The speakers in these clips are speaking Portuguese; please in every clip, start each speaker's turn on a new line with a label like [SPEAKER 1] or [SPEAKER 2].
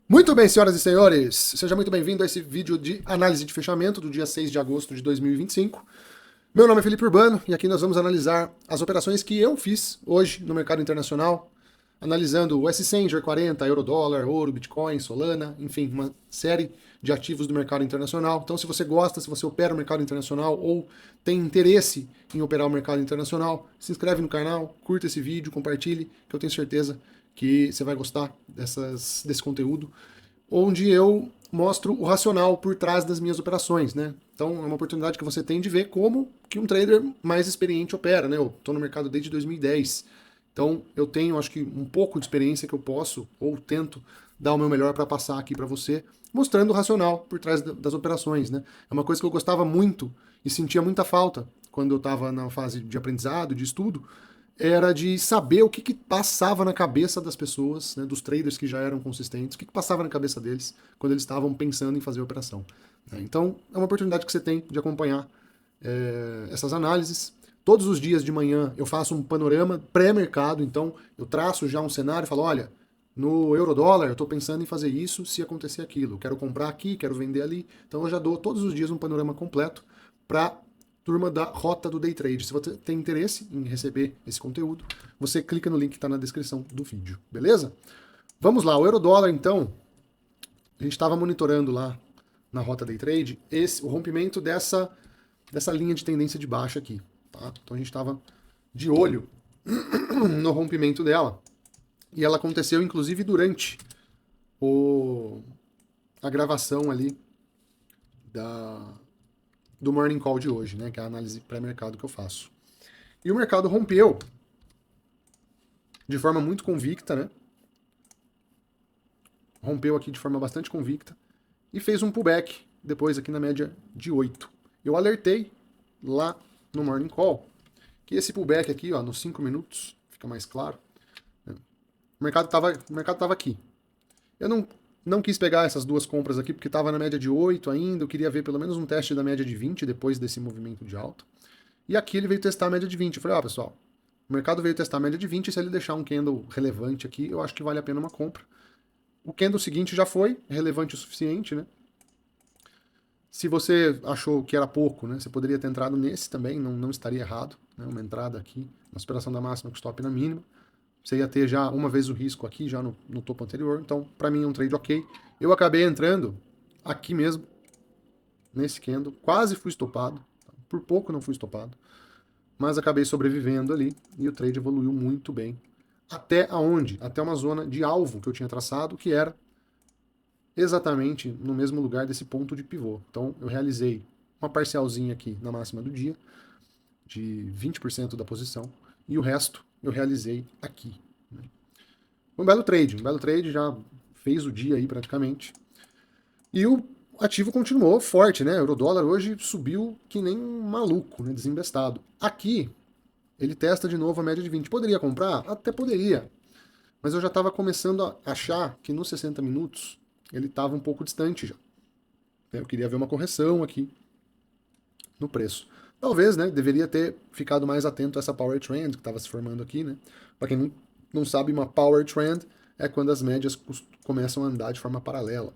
[SPEAKER 1] Muito bem, senhoras e senhores, seja muito bem-vindo a esse vídeo de análise de fechamento do dia 6 de agosto de 2025. Meu nome é Felipe Urbano e aqui nós vamos analisar as operações que eu fiz hoje no mercado internacional, analisando o S100, GER40, Eurodólar, Ouro, Bitcoin, Solana, enfim, uma série de ativos do mercado internacional. Então, se você gosta, se você opera o mercado internacional ou tem interesse em operar o mercado internacional, se inscreve no canal, curta esse vídeo, compartilhe, que eu tenho certeza que você vai gostar desse conteúdo, onde eu mostro o racional por trás das minhas operações, né? Então é uma oportunidade que você tem de ver como que um trader mais experiente opera, né? Eu estou no mercado desde 2010, então eu tenho, acho que, um pouco de experiência que eu posso, ou tento, dar o meu melhor para passar aqui para você, mostrando o racional por trás das operações, né? É uma coisa que eu gostava muito e sentia muita falta quando eu estava na fase de aprendizado, de estudo, era de saber o que passava na cabeça das pessoas, né, dos traders que já eram consistentes, o que passava na cabeça deles quando eles estavam pensando em fazer a operação. Né? Então, é uma oportunidade que você tem de acompanhar essas análises. Todos os dias de manhã eu faço um panorama pré-mercado, então eu traço já um cenário e falo, olha, no euro-dólar eu estou pensando em fazer isso se acontecer aquilo. Quero comprar aqui, quero vender ali. Então eu já dou todos os dias um panorama completo para turma da Rota do Day Trade. Se você tem interesse em receber esse conteúdo, você clica no link que está na descrição do vídeo, beleza? Vamos lá, o euro-dólar então, a gente estava monitorando lá na Rota Day Trade o rompimento dessa linha de tendência de baixa aqui. Tá? Então a gente estava de olho no rompimento dela. E ela aconteceu inclusive durante a gravação ali do Morning Call de hoje, né, que é a análise pré-mercado que eu faço. E o mercado rompeu de forma muito convicta, né? Rompeu aqui de forma bastante convicta e fez um pullback depois aqui na média de 8. Eu alertei lá no Morning Call que esse pullback aqui, ó, nos 5 minutos, fica mais claro, né? O mercado tava aqui. Eu não quis pegar essas duas compras aqui porque estava na média de 8 ainda, eu queria ver pelo menos um teste da média de 20 depois desse movimento de alta. E aqui ele veio testar a média de 20. Eu falei, ó, pessoal, o mercado veio testar a média de 20, se ele deixar um candle relevante aqui, eu acho que vale a pena uma compra. O candle seguinte já foi relevante o suficiente, né? Se você achou que era pouco, né, você poderia ter entrado nesse também, não estaria errado. Né, uma entrada aqui, uma superação da máxima com stop na mínima. Você ia ter já uma vez o risco aqui, já no topo anterior. Então, para mim, é um trade ok. Eu acabei entrando aqui mesmo, nesse candle. Quase fui estopado. Por pouco não fui estopado. Mas acabei sobrevivendo ali e o trade evoluiu muito bem. Até aonde? Até uma zona de alvo que eu tinha traçado, que era exatamente no mesmo lugar desse ponto de pivô. Então eu realizei uma parcialzinha aqui na máxima do dia, de 20% da posição, e o resto eu realizei aqui. Um belo trade, já fez o dia aí praticamente. E o ativo continuou forte, né? O Eurodólar hoje subiu que nem um maluco, né? Desembestado. Aqui, ele testa de novo a média de 20. Poderia comprar? Até poderia. Mas eu já estava começando a achar que nos 60 minutos ele estava um pouco distante já. Eu queria ver uma correção aqui no preço. Talvez, né, deveria ter ficado mais atento a essa power trend que estava se formando aqui, né? Para quem não sabe, uma power trend é quando as médias começam a andar de forma paralela.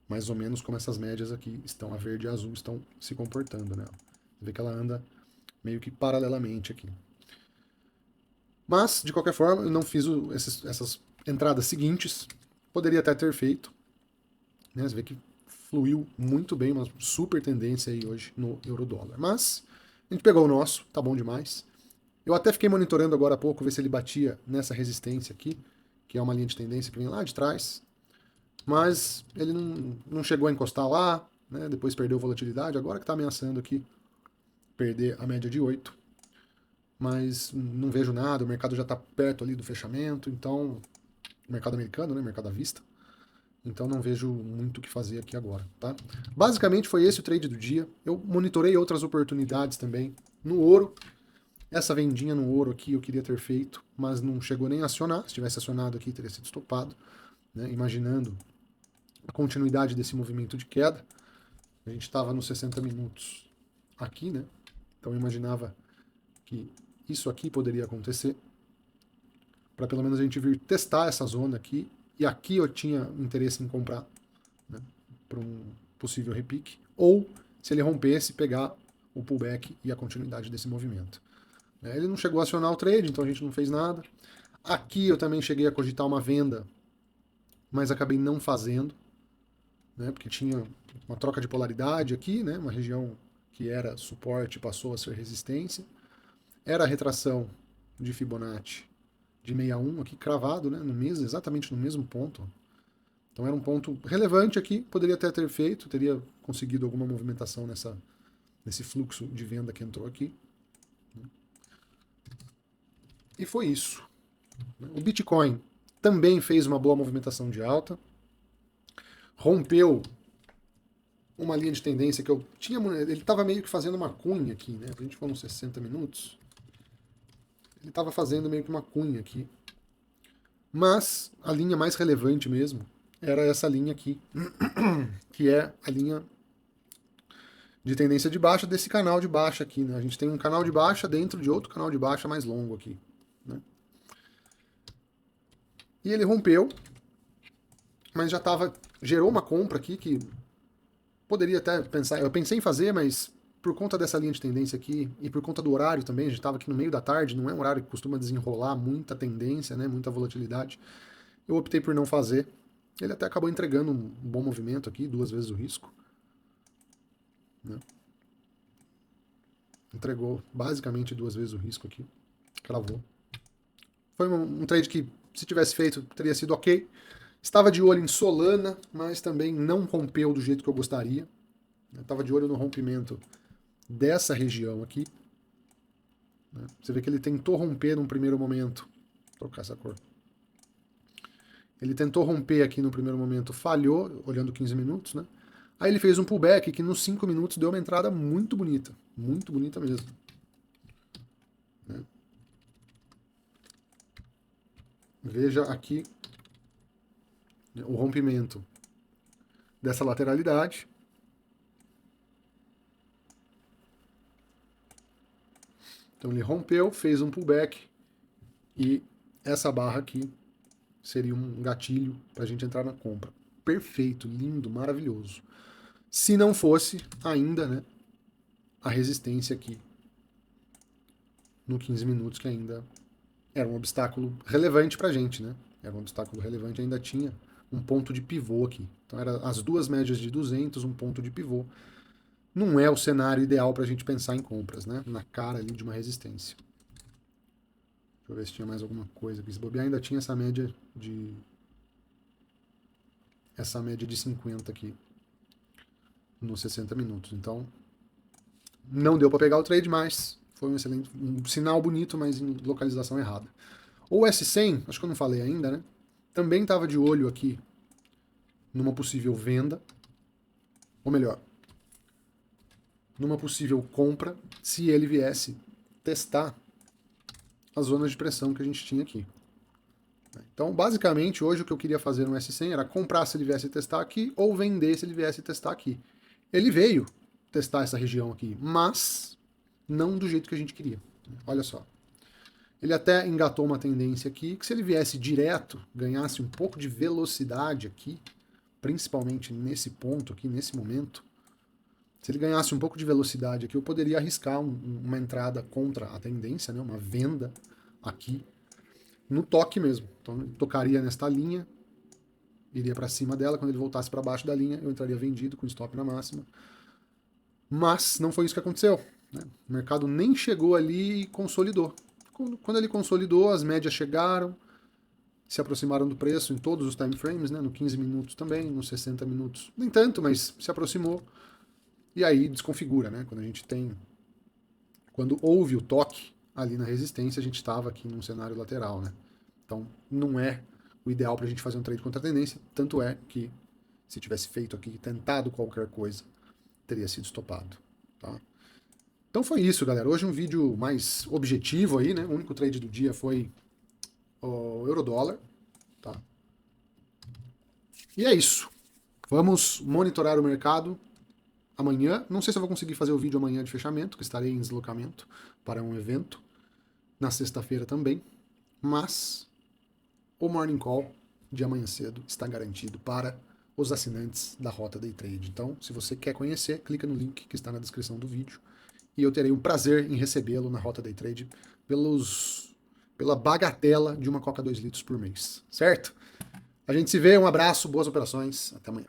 [SPEAKER 1] Mais ou menos como essas médias aqui estão, a verde e a azul, estão se comportando, né? Você vê que ela anda meio que paralelamente aqui. Mas, de qualquer forma, eu não fiz essas entradas seguintes. Poderia até ter feito. Né? Você vê que fluiu muito bem, uma super tendência aí hoje no euro-dólar. Mas a gente pegou o nosso, tá bom demais. Eu até fiquei monitorando agora há pouco, ver se ele batia nessa resistência aqui, que é uma linha de tendência que vem lá de trás. Mas ele não chegou a encostar lá, né? Depois perdeu volatilidade, agora que está ameaçando aqui perder a média de 8. Mas não vejo nada, o mercado já está perto ali do fechamento, então, o mercado americano, né, mercado à vista, então não vejo muito o que fazer aqui agora, tá? Basicamente foi esse o trade do dia. Eu monitorei outras oportunidades também no ouro. Essa vendinha no ouro aqui eu queria ter feito, mas não chegou nem a acionar. Se tivesse acionado aqui, teria sido estopado, né? Imaginando a continuidade desse movimento de queda. A gente estava nos 60 minutos aqui, né? Então eu imaginava que isso aqui poderia acontecer, para pelo menos a gente vir testar essa zona aqui e aqui eu tinha interesse em comprar, né, para um possível repique, ou se ele rompesse, pegar o pullback e a continuidade desse movimento. Ele não chegou a acionar o trade, então a gente não fez nada. Aqui eu também cheguei a cogitar uma venda, mas acabei não fazendo, né, porque tinha uma troca de polaridade aqui, né, uma região que era suporte passou a ser resistência. Era a retração de Fibonacci de 61 aqui cravado, né, no mesmo, exatamente no mesmo ponto. Então era um ponto relevante aqui, poderia até ter feito, teria conseguido alguma movimentação nesse fluxo de venda que entrou aqui. E foi isso. O Bitcoin também fez uma boa movimentação de alta, rompeu uma linha de tendência que eu tinha, ele estava meio que fazendo uma cunha aqui, né? A gente for nos 60 minutos, ele estava fazendo meio que uma cunha aqui. Mas a linha mais relevante mesmo era essa linha aqui, que é a linha de tendência de baixa desse canal de baixa aqui, né? A gente tem um canal de baixa dentro de outro canal de baixa mais longo aqui, né? E ele rompeu, mas já gerou uma compra aqui que poderia até pensar, eu pensei em fazer, mas por conta dessa linha de tendência aqui e por conta do horário também, a gente estava aqui no meio da tarde, não é um horário que costuma desenrolar muita tendência, né, muita volatilidade, eu optei por não fazer. Ele até acabou entregando um bom movimento aqui, 2 vezes o risco, né? Entregou basicamente 2 vezes o risco aqui, cravou. Foi um trade que, se tivesse feito, teria sido ok. Estava de olho em Solana, mas também não rompeu do jeito que eu gostaria. Estava de olho no rompimento dessa região aqui. Você vê que ele tentou romper num primeiro momento. Vou trocar essa cor. Ele tentou romper aqui no primeiro momento, falhou, olhando 15 minutos, né? Aí ele fez um pullback que nos 5 minutos deu uma entrada muito bonita mesmo. Né? Veja aqui o rompimento dessa lateralidade. Então ele rompeu, fez um pullback e essa barra aqui seria um gatilho para a gente entrar na compra. Perfeito, lindo, maravilhoso. Se não fosse ainda, né, a resistência aqui no 15 minutos, que ainda era um obstáculo relevante para a gente, né? Era um obstáculo relevante, ainda tinha um ponto de pivô aqui. Então era as duas médias de 200, um ponto de pivô. Não é o cenário ideal para a gente pensar em compras, né? Na cara ali de uma resistência. Deixa eu ver se tinha mais alguma coisa aqui. Se bobear, ainda tinha essa média de 50 aqui nos 60 minutos. Então, não deu para pegar o trade, mas foi um sinal bonito, mas em localização errada. O S100, acho que eu não falei ainda, né? Também estava de olho aqui numa possível venda, ou melhor, numa possível compra, se ele viesse testar as zonas de pressão que a gente tinha aqui. Então, basicamente, hoje o que eu queria fazer no S100 era comprar se ele viesse testar aqui ou vender se ele viesse testar aqui. Ele veio testar essa região aqui, mas não do jeito que a gente queria. Olha só. Ele até engatou uma tendência aqui, que se ele viesse direto, ganhasse um pouco de velocidade aqui, principalmente nesse ponto aqui, nesse momento, se ele ganhasse um pouco de velocidade aqui, eu poderia arriscar uma entrada contra a tendência, né, uma venda aqui, no toque mesmo. Então eu tocaria nesta linha, iria para cima dela, quando ele voltasse para baixo da linha, eu entraria vendido com stop na máxima. Mas não foi isso que aconteceu. Né? O mercado nem chegou ali e consolidou. Quando ele consolidou, as médias chegaram, se aproximaram do preço em todos os time frames, né? No 15 minutos também, nos 60 minutos. Nem tanto, mas se aproximou. E aí desconfigura, né? Quando houve o toque ali na resistência, a gente estava aqui num cenário lateral, né? Então não é o ideal para a gente fazer um trade contra a tendência, tanto é que se tivesse feito aqui, tentado qualquer coisa, teria sido estopado, tá? Então foi isso, galera. Hoje um vídeo mais objetivo aí, né? O único trade do dia foi o euro-dólar, tá? E é isso. Vamos monitorar o mercado amanhã. Não sei se eu vou conseguir fazer o vídeo amanhã de fechamento, que estarei em deslocamento para um evento. Na sexta-feira também. Mas o Morning Call de amanhã cedo está garantido para os assinantes da Rota Day Trade. Então, se você quer conhecer, clica no link que está na descrição do vídeo e eu terei um prazer em recebê-lo na Rota Day Trade pela bagatela de uma Coca 2 litros por mês, certo? A gente se vê, um abraço, boas operações, até amanhã.